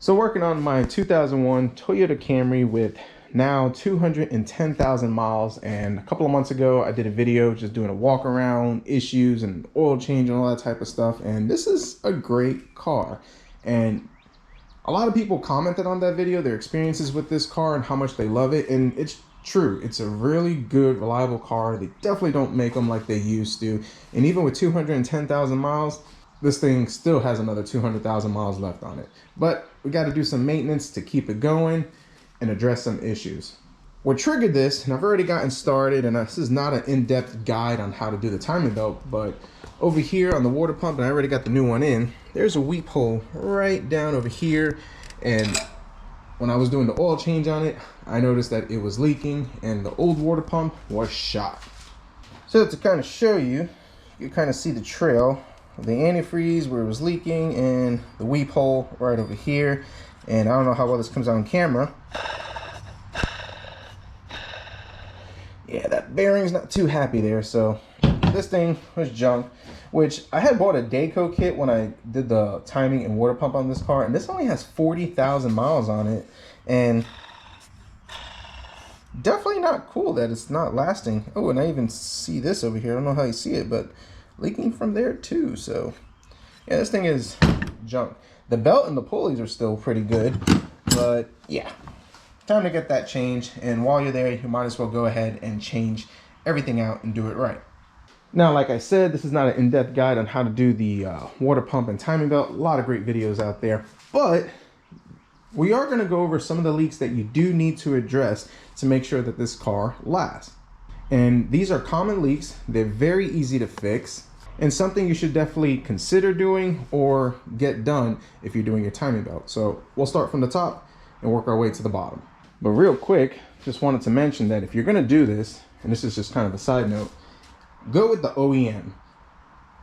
So working on my 2001 Toyota Camry with now 210,000 miles, and a couple of months ago I did a video just doing a walk around, issues and oil change and all that type of stuff, and this is a great car. And a lot of people commented on that video their experiences with this car and how much they love it, and it's true. It's a really good, reliable car. They definitely don't make them like they used to, and even with 210,000 miles, this thing still has another 200,000 miles left on it. But we got to do some maintenance to keep it going and address some issues. What triggered this, and I've already gotten started, and this is not an in-depth guide on how to do the timing belt, but over here on the water pump, and I already got the new one in, there's a weep hole right down over here. And when I was doing the oil change on it, I noticed that it was leaking and the old water pump was shot. So to kind of show you, you kind of see the trail of the antifreeze where it was leaking and the weep hole right over here. And I don't know how well this comes out on camera. Yeah, that bearing's not too happy there. So this thing was junk, which I had bought a Dayco kit when I did the timing and water pump on this car, and this only has 40,000 miles on it. And definitely not cool that it's not lasting. Oh, and I even see this over here. I don't know how you see it, but leaking from there too. So yeah, this thing is junk. The belt and the pulleys are still pretty good, but yeah, time to get that changed. And while you're there, you might as well go ahead and change everything out and do it right. Now, like I said, this is not an in-depth guide on how to do the water pump and timing belt. A lot of great videos out there, but we are going to go over some of the leaks that you do need to address to make sure that this car lasts. And these are common leaks. They're very easy to fix, and something you should definitely consider doing or get done if you're doing your timing belt. So we'll start from the top and work our way to the bottom. But real quick, just wanted to mention that if you're going to do this, and this is just kind of a side note, go with the OEM.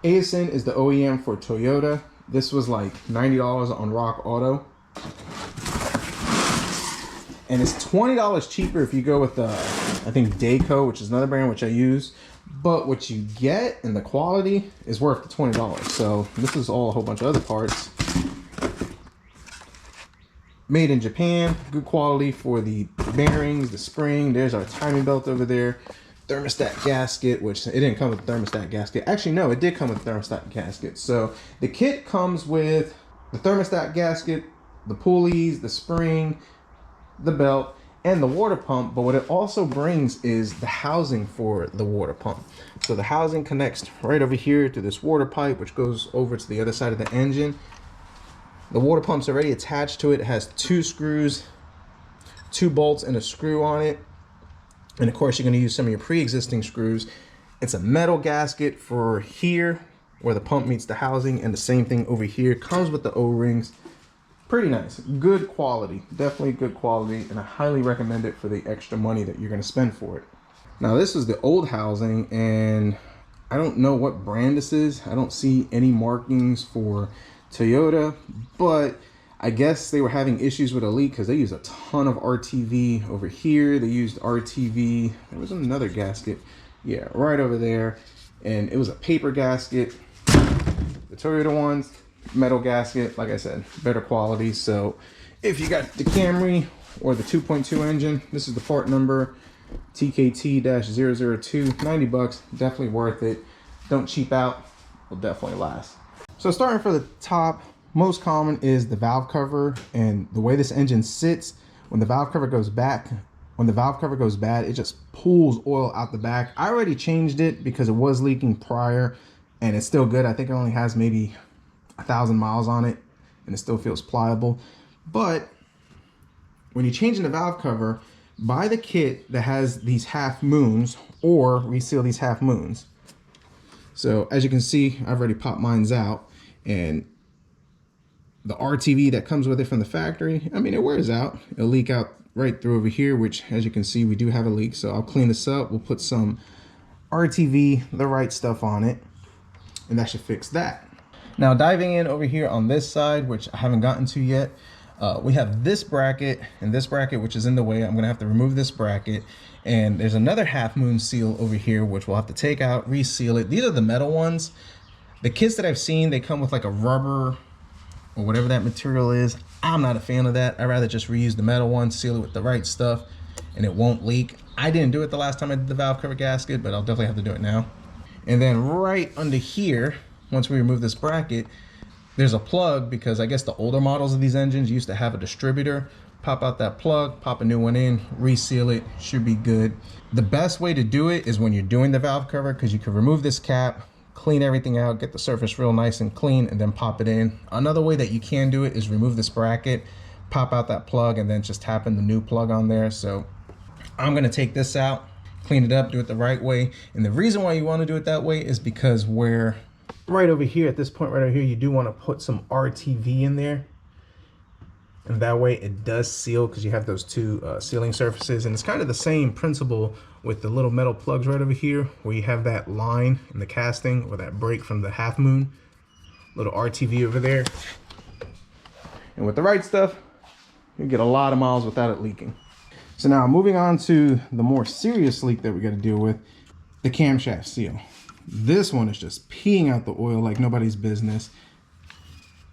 ASN is the OEM for Toyota. This was like $90 on Rock Auto. And it's $20 cheaper if you go with the, I think, Dayco, which is another brand which I use. But what you get and the quality is worth the $20. So this is all a whole bunch of other parts. Made in Japan, good quality for the bearings, the spring. There's our timing belt over there. Thermostat gasket, which it didn't come with a thermostat gasket. Actually, no, it did come with a thermostat gasket. So the kit comes with the thermostat gasket, the pulleys, the spring, the belt, and the water pump. But what it also brings is the housing for the water pump. So the housing connects right over here to this water pipe, which goes over to the other side of the engine. The water pump's already attached to it. It has 2 screws, 2 bolts, and a screw on it. And of course, you're going to use some of your pre-existing screws. It's a metal gasket for here where the pump meets the housing, and the same thing over here. Comes with the O-rings. Pretty nice. Good quality. Definitely good quality, and I highly recommend it for the extra money that you're going to spend for it. Now, this is the old housing, and I don't know what brand this is. I don't see any markings for Toyota, but I guess they were having issues with a leak because they used a ton of RTV over here. They used RTV. There was another gasket, yeah, right over there, and it was a paper gasket. The Toyota ones, metal gasket, like I said, better quality. So if you got the Camry or the 2.2 engine, this is the part number TKT-002, 90 bucks, definitely worth it. Don't cheap out, will definitely last. So starting for the top, most common is the valve cover, and the way this engine sits, when the valve cover goes back, when the valve cover goes bad, it just pulls oil out the back. I already changed it because it was leaking prior, and it's still good. I think it only has maybe 1,000 miles on it, and it still feels pliable. But when you're changing the valve cover, buy the kit that has these half moons, or reseal these half moons. So as you can see, I've already popped mine out, and the RTV that comes with it from the factory, I mean, it wears out. It'll leak out right through over here, which as you can see, we do have a leak. So I'll clean this up. We'll put some RTV, the right stuff on it, and that should fix that. Now diving in over here on this side, which I haven't gotten to yet, we have this bracket and this bracket, which is in the way. I'm gonna have to remove this bracket. And there's another half moon seal over here, which we'll have to take out, reseal it. These are the metal ones. The kits that I've seen, they come with like a rubber or whatever that material is. I'm not a fan of that. I'd rather just reuse the metal one, seal it with the right stuff, and it won't leak. I didn't do it the last time I did the valve cover gasket, but I'll definitely have to do it now. And then right under here, once we remove this bracket, there's a plug, because I guess the older models of these engines used to have a distributor. Pop out that plug, pop a new one in, reseal it, should be good. The best way to do it is when you're doing the valve cover, because you can remove this cap, clean everything out, get the surface real nice and clean, and then pop it in. Another way that you can do it is remove this bracket, pop out that plug, and then just tap in the new plug on there. So I'm gonna take this out, clean it up, do it the right way. And the reason why you wanna do it that way is because we're right over here, at this point right over here, you do wanna put some RTV in there. And that way it does seal, because you have those two sealing surfaces. And it's kind of the same principle with the little metal plugs right over here, where you have that line in the casting, or that break from the half moon. Little RTV over there. And with the right stuff, you get a lot of miles without it leaking. So now moving on to the more serious leak that we got to deal with, the camshaft seal. This one is just peeing out the oil like nobody's business.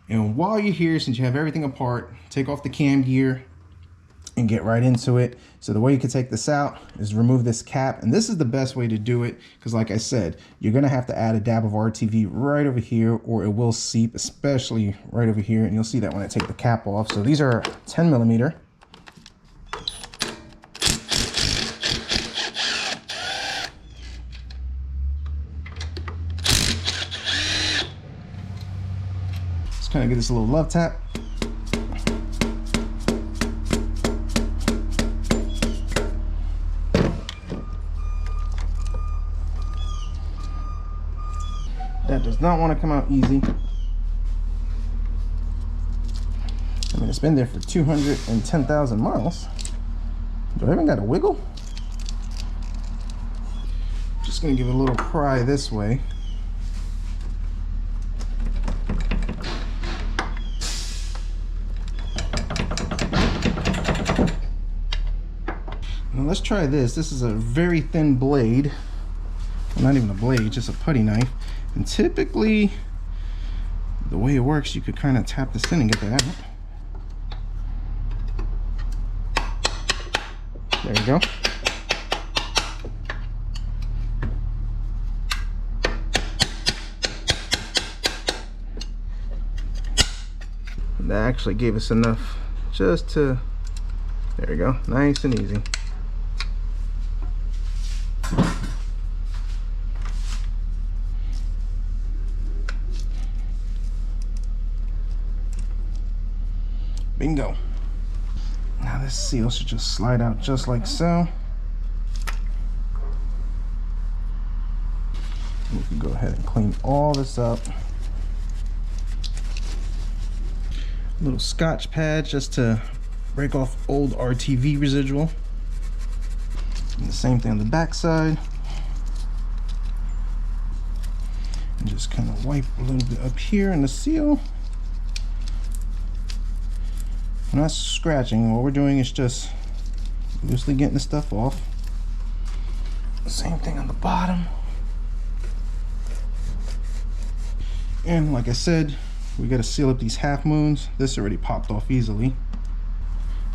And while you're here, since you have everything apart, take off the cam gear and get right into it. So the way you can take this out is remove this cap. And this is the best way to do it, because like I said, you're gonna have to add a dab of RTV right over here, or it will seep, especially right over here. And you'll see that when I take the cap off. So these are 10 millimeter. Kind of give this a little love tap. That does not want to come out easy. I mean, it's been there for 210,000 miles. Do I even got a wiggle? Just gonna give it a little pry this way. Now let's try this. This is a very thin blade. Well, not even a blade, just a putty knife. And typically, the way it works, you could kind of tap this in and get that out. There you go. And that actually gave us enough just to, there you go, nice and easy. Bingo. Now this seal should just slide out just like so. We can go ahead and clean all this up. A little Scotch pad just to break off old RTV residual. And the same thing on the back side. And just kind of wipe a little bit up here in the seal. We're not scratching, what we're doing is just loosely getting the stuff off. Same thing on the bottom. And like I said, we got to seal up these half moons. This already popped off easily.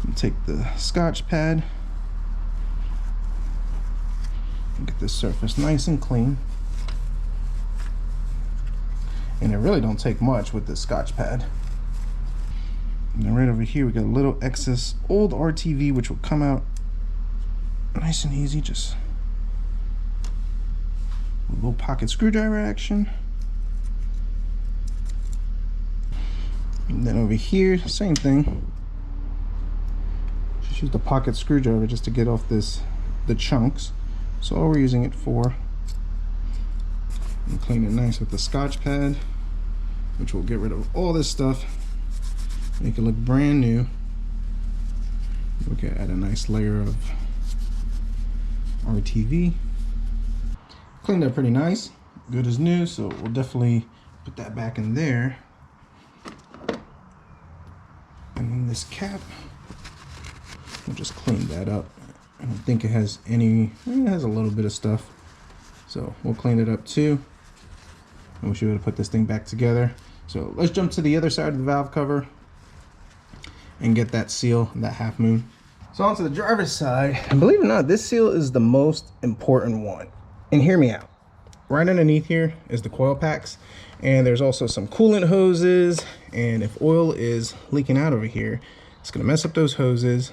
And take the Scotch pad and get this surface nice and clean. And it really don't take much with this Scotch pad. And then right over here we got a little excess old RTV, which will come out nice and easy, just a little pocket screwdriver action. And then over here, same thing. Just use the pocket screwdriver just to get off the chunks. So all we're using it for. And clean it nice with the Scotch pad, which will get rid of all this stuff. Make it look brand new. We can add a nice layer of RTV. Cleaned up pretty nice, good as new, so we'll definitely put that back in there. And then this cap, we'll just clean that up. I don't think it has any, it has a little bit of stuff. So we'll clean it up too. And we should be able to put this thing back together. So let's jump to the other side of the valve cover. and get that seal, that half moon. So onto the driver's side, and believe it or not, this seal is the most important one. And hear me out. Right underneath here is the coil packs, and there's also some coolant hoses, and if oil is leaking out over here, it's gonna mess up those hoses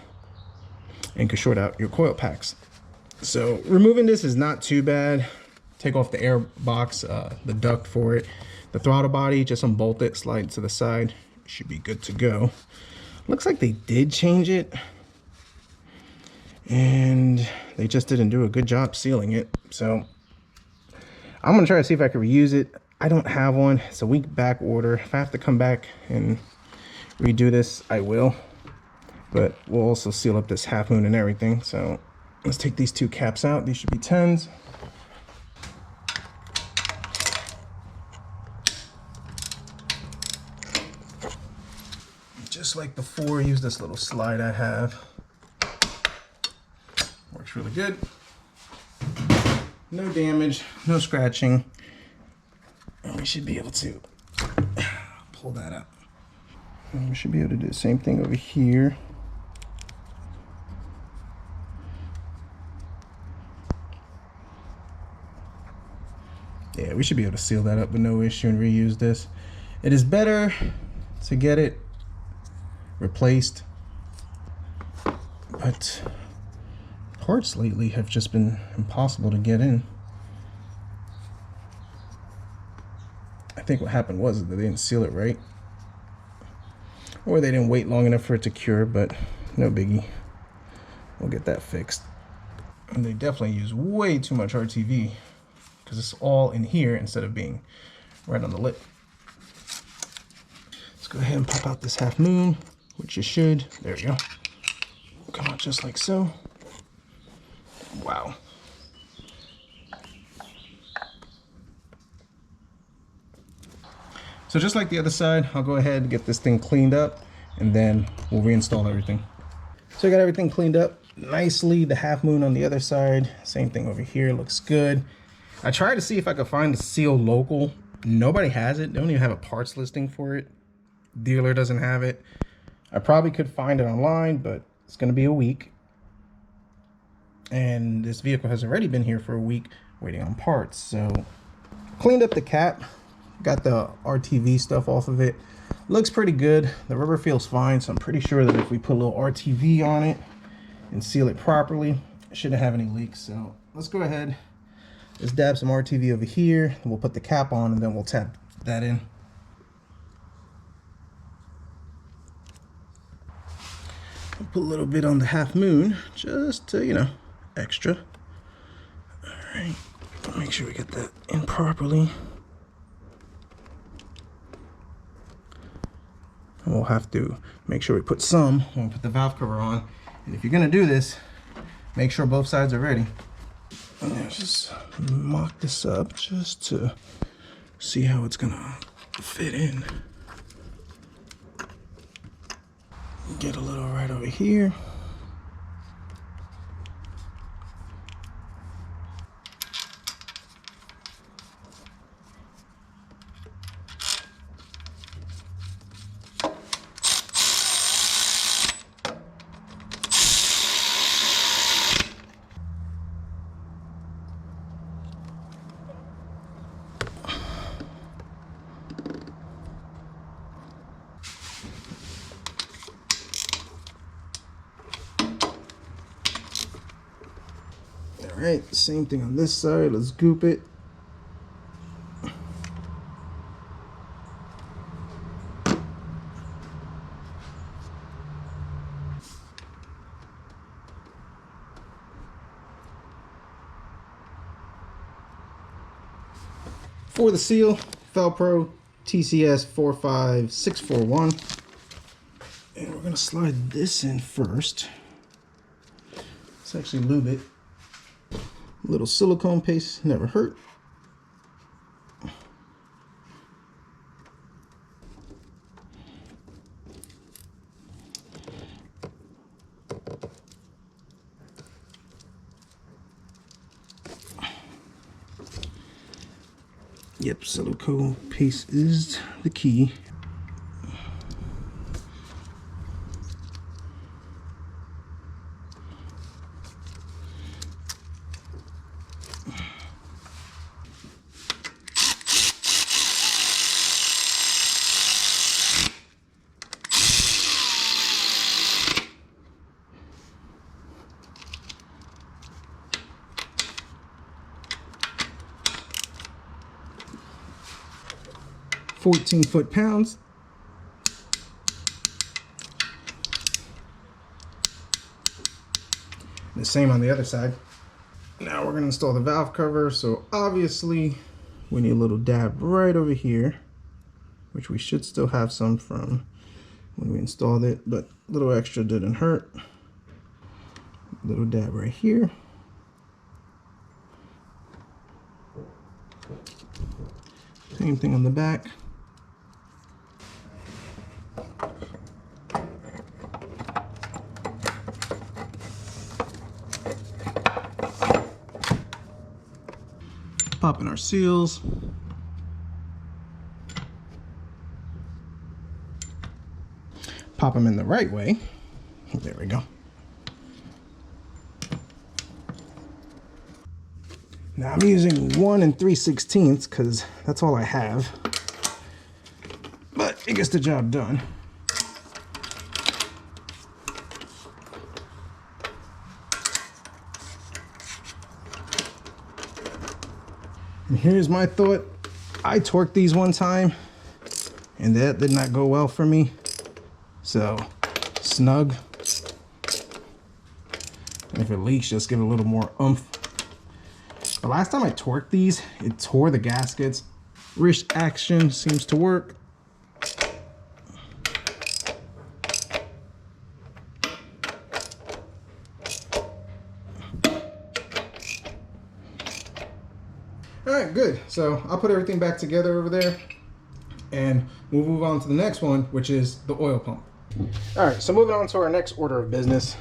and could short out your coil packs. So removing this is not too bad. Take off the air box, the duct for it, the throttle body, just unbolt it, slide it to the side. Should be good to go. Looks like they did change it, and they just didn't do a good job sealing it. So I'm gonna try to see if I can reuse it. I don't have one. It's a week back order. If I have to come back and redo this, I will. But we'll also seal up this half moon and everything. So let's take these two caps out. These should be 10s. Just like before, use this little slide I have. Works really good. No damage, no scratching. And we should be able to pull that up. And we should be able to do the same thing over here. Yeah, we should be able to seal that up with no issue and reuse this. It is better to get it replaced, but parts lately have just been impossible to get in. I think what happened was that they didn't seal it right, or they didn't wait long enough for it to cure, but no biggie. We'll get that fixed. And they definitely use way too much RTV because it's all in here instead of being right on the lip. Let's go ahead and pop out this half moon, which you should. There we go. Come out just like so. Wow. So just like the other side, I'll go ahead and get this thing cleaned up, and then we'll reinstall everything. So I got everything cleaned up nicely. The half moon on the other side, same thing over here, looks good. I tried to see if I could find a seal local. Nobody has it. They don't even have a parts listing for it. Dealer doesn't have it. I probably could find it online, but it's going to be a week. And this vehicle has already been here for a week waiting on parts. So cleaned up the cap, got the RTV stuff off of it. Looks pretty good. The rubber feels fine, so I'm pretty sure that if we put a little RTV on it and seal it properly, it shouldn't have any leaks. So let's go ahead, let's dab some RTV over here, and we'll put the cap on, and then we'll tap that in. I'll put a little bit on the half moon, just to, you know, extra. All right, make sure we get that in properly. And we'll have to make sure we put some when we put the valve cover on. And if you're gonna do this, make sure both sides are ready. And just mock this up just to see how it's gonna fit in. Get a little right over here. All right, same thing on this side. Let's goop it. For the seal, Felpro TCS 45641. And we're gonna slide this in first. Let's actually lube it. A little silicone paste never hurt. Yep, silicone paste is the key. 14 foot-pounds. The same on the other side. Now we're going to install the valve cover. So obviously we need a little dab right over here, which we should still have some from when we installed it, but a little extra didn't hurt. A little dab right here. Same thing on the back. Pop in our seals. Pop them in the right way. There we go. Now I'm using 1 3/16 because that's all I have, but it gets the job done. And here's my thought. I torqued these one time and that did not go well for me. So snug. And if it leaks, just give it a little more oomph. The last time I torqued these, it tore the gaskets. Wrist action seems to work. All right, good. So I'll put everything back together over there and we'll move on to the next one, which is the oil pump. All right, so moving on to our next order of business,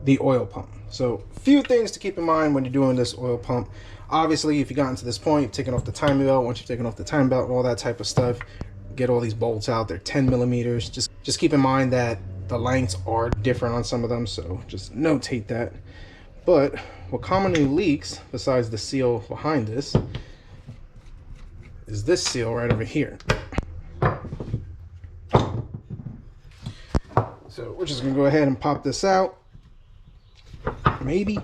the oil pump. So a few things to keep in mind when you're doing this oil pump. Obviously, if you gotten to this point, you've taken off the timing belt. Once you've taken off the timing belt and all that type of stuff, get all these bolts out. They're 10 millimeters. Just keep in mind that the lengths are different on some of them, so just notate that. But what commonly leaks, besides the seal behind this, is this seal right over here. So we're just gonna go ahead and pop this out. Maybe.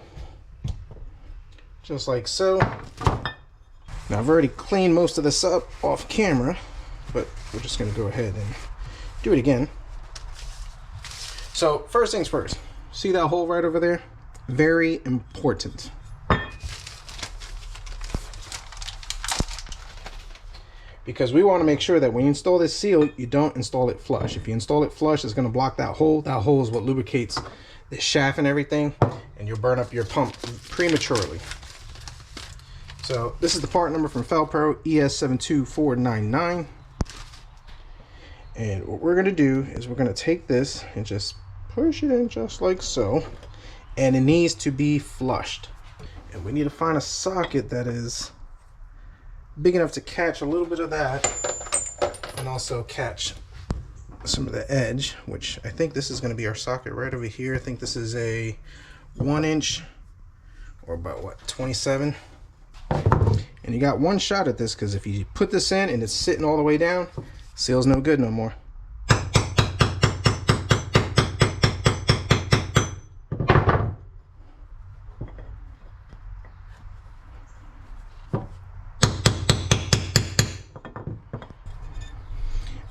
Just like so. Now I've already cleaned most of this up off camera, but we're just gonna go ahead and do it again. So first things first, see that hole right over there? Very important. Because we want to make sure that when you install this seal, you don't install it flush. If you install it flush, it's going to block that hole. That hole is what lubricates the shaft and everything, and you'll burn up your pump prematurely. So this is the part number from Felpro, ES72499. And what we're going to do is we're going to take this and just push it in just like so. And it needs to be flushed. And we need to find a socket that is big enough to catch a little bit of that and also catch some of the edge, which I think this is going to be our socket right over here. I think this is a 1 inch or about what, 27. And you got one shot at this, because if you put this in and it's sitting all the way down, seal's no good no more.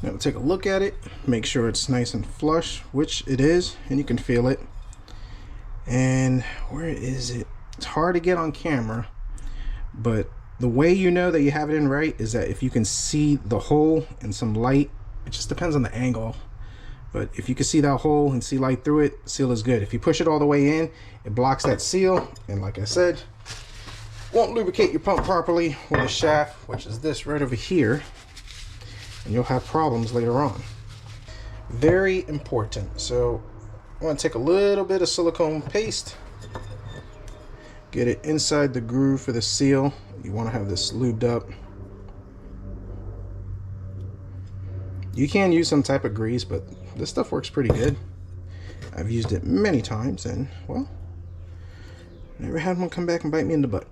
Now take a look at it, make sure it's nice and flush, which it is, and you can feel it. And where is it? It's hard to get on camera, but the way you know that you have it in right is that if you can see the hole and some light, it just depends on the angle, but if you can see that hole and see light through it, seal is good. If you push it all the way in, it blocks that seal, and like I said, won't lubricate your pump properly with the shaft, which is this right over here, and you'll have problems later on. Very important. So I want to take a little bit of silicone paste, get it inside the groove for the seal. You want to have this lubed up. You can use some type of grease, but this stuff works pretty good. I've used it many times and, well, never had one come back and bite me in the butt.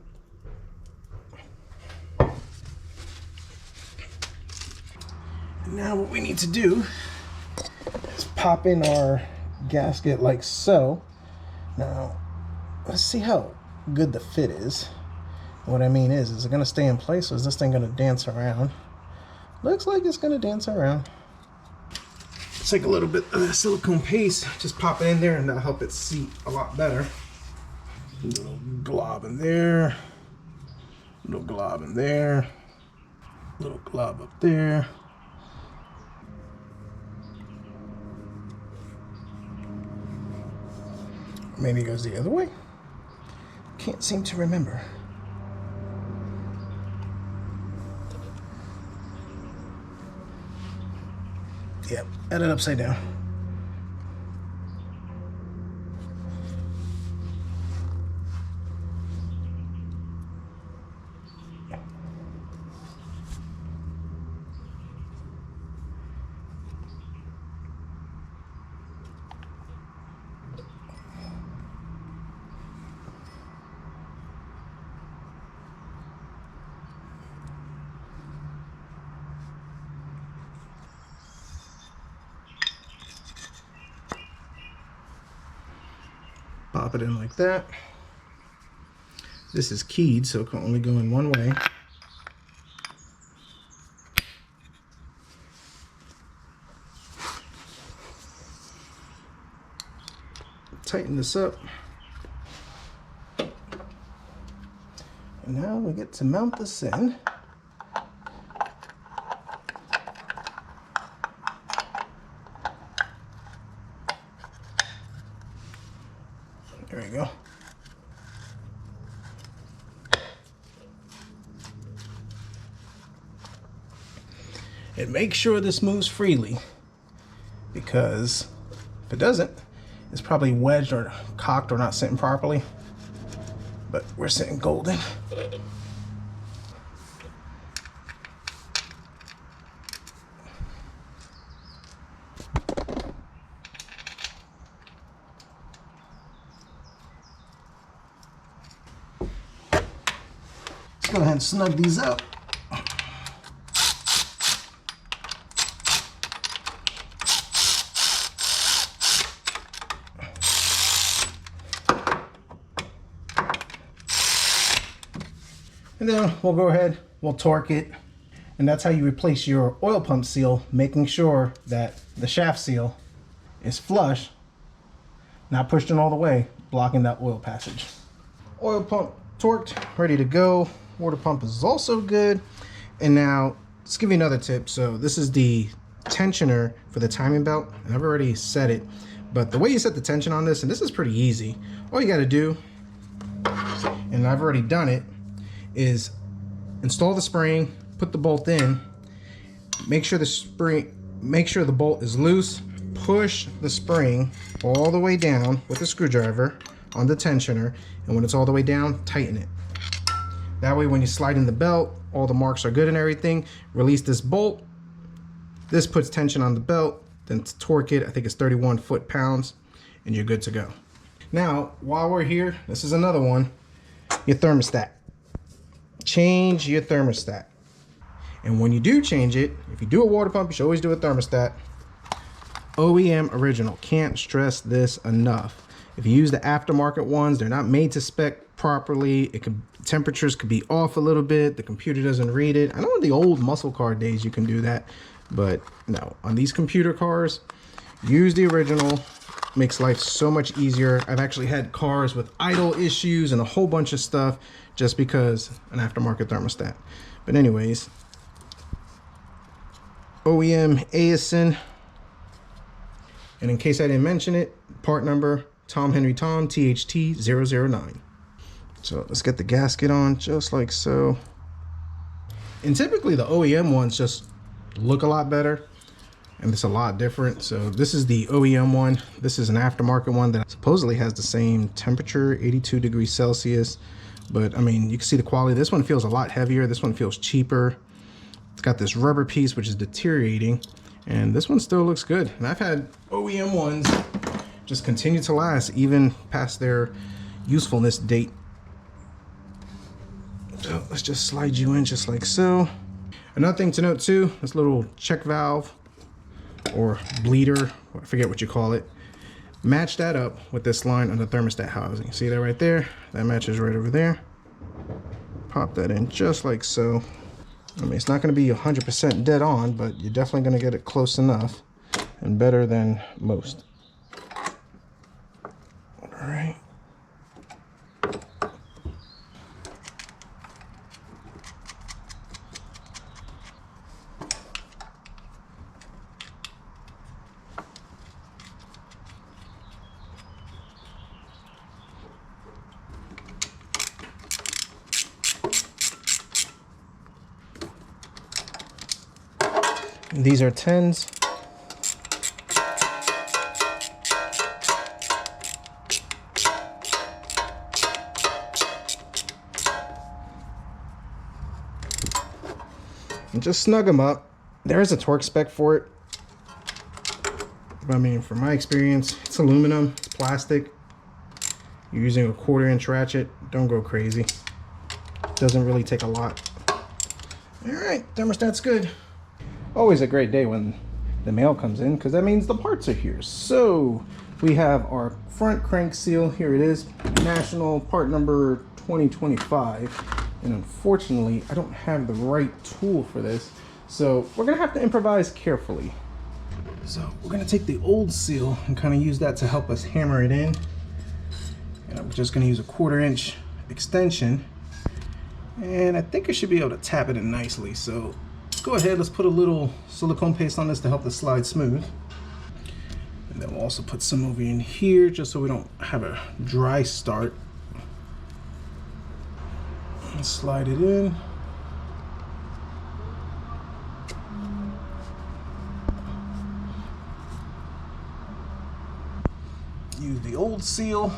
Now what we need to do is pop in our gasket like so. Now let's see how good the fit is. What I mean is it going to stay in place, or is this thing going to dance around? Looks like it's gonna dance around. Let's take a little bit of silicone paste, just pop it in there, and that'll help it seat a lot better. A little glob in there, a little glob in there, a little glob up there. Maybe it goes the other way. Can't seem to remember. Yep, add it upside down. Pop it in like that. This is keyed, so it can only go in one way. Tighten this up. And now we get to mount this in. There we go. And make sure this moves freely, because if it doesn't, it's probably wedged or cocked or not sitting properly. But we're sitting golden. Let's go ahead and snug these up. And then we'll go ahead, we'll torque it. And that's how you replace your oil pump seal, making sure that the shaft seal is flush, not pushed in all the way, blocking that oil passage. Oil pump torqued, ready to go. Water pump is also good. And now, let's give you another tip. So this is the tensioner for the timing belt, and I've already set it. But the way you set the tension on this, and this is pretty easy, all you gotta do, and I've already done it, is install the spring, put the bolt in, make sure the bolt is loose, push the spring all the way down with a screwdriver on the tensioner, and when it's all the way down, tighten it. That way when you slide in the belt, all the marks are good and everything. Release this bolt, this puts tension on the belt, then torque it, I think it's 31 foot-pounds, and you're good to go. Now, while we're here, this is another one, your thermostat. Change your thermostat. And when you do change it, if you do a water pump, you should always do a thermostat. OEM original, can't stress this enough. If you use the aftermarket ones, they're not made to spec properly. Temperatures could be off a little bit. The computer doesn't read it. I know in the old muscle car days you can do that, but no, on these computer cars, use the original. Makes life so much easier. I've actually had cars with idle issues and a whole bunch of stuff just because an aftermarket thermostat. But anyways, OEM ASIN, and in case I didn't mention it, part number Tom Henry Tom THT 009. So let's get the gasket on just like so. And typically the OEM ones just look a lot better, and it's a lot different. So this is the OEM one. This is an aftermarket one that supposedly has the same temperature, 82 degrees Celsius. But I mean, you can see the quality. This one feels a lot heavier. This one feels cheaper. It's got this rubber piece, which is deteriorating. And this one still looks good. And I've had OEM ones just continue to last even past their usefulness date. So let's just slide you in just like so. Another thing to note too, this little check valve or bleeder, I forget what you call it. Match that up with this line on the thermostat housing. See that right there? That matches right over there. Pop that in just like so. I mean, it's not going to be 100% dead on, but you're definitely going to get it close enough and better than most. All right. These are 10s. And just snug them up. There is a torque spec for it. But I mean, from my experience, it's aluminum, it's plastic. You're using a 1/4-inch ratchet. Don't go crazy. Doesn't really take a lot. All right, thermostat's good. Always a great day when the mail comes in, because that means the parts are here. So we have our front crank seal. Here it is, national part number 2025. And unfortunately, I don't have the right tool for this, so we're gonna have to improvise carefully. So we're gonna take the old seal and kind of use that to help us hammer it in. And I'm just gonna use a 1/4-inch extension, and I think I should be able to tap it in nicely. So let's go ahead, let's put a little silicone paste on this to help the slide smooth. And then we'll also put some over in here just so we don't have a dry start. And slide it in. Use the old seal.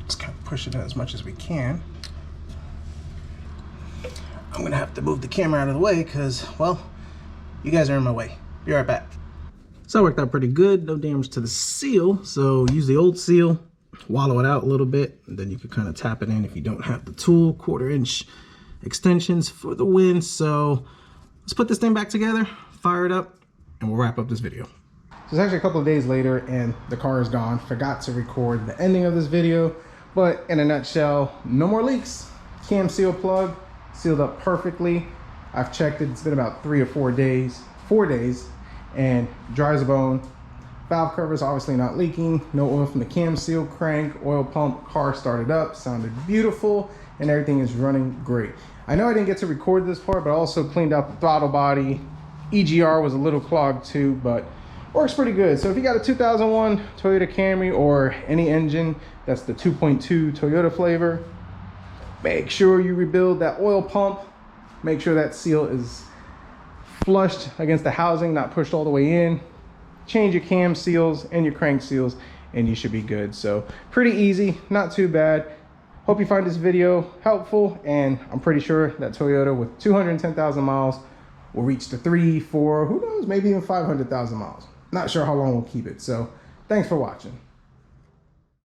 Just kind of push it in as much as we can. I'm gonna have to move the camera out of the way because, well, you guys are in my way. Be right back. So that worked out pretty good, no damage to the seal. So use the old seal, wallow it out a little bit, and then you can kind of tap it in if you don't have the tool. 1/4-inch extensions for the win. So let's put this thing back together, fire it up, and we'll wrap up this video. So it's actually a couple of days later and the car is gone. Forgot to record the ending of this video, but in a nutshell, no more leaks. Cam seal plug, sealed up perfectly. I've checked it, it's been about 3 or 4 days, 4 days, and dry as a bone. Valve covers obviously not leaking, no oil from the cam seal, crank, oil pump, car started up, sounded beautiful, and everything is running great. I know I didn't get to record this part, but I also cleaned out the throttle body. EGR was a little clogged too, but works pretty good. So if you got a 2001 Toyota Camry or any engine that's the 2.2 Toyota flavor, make sure you rebuild that oil pump. Make sure that seal is flushed against the housing, not pushed all the way in. Change your cam seals and your crank seals and you should be good. So pretty easy, not too bad. Hope you find this video helpful, and I'm pretty sure that Toyota with 210,000 miles will reach the 3, 4, who knows, maybe even 500,000 miles. Not sure how long we'll keep it. So thanks for watching.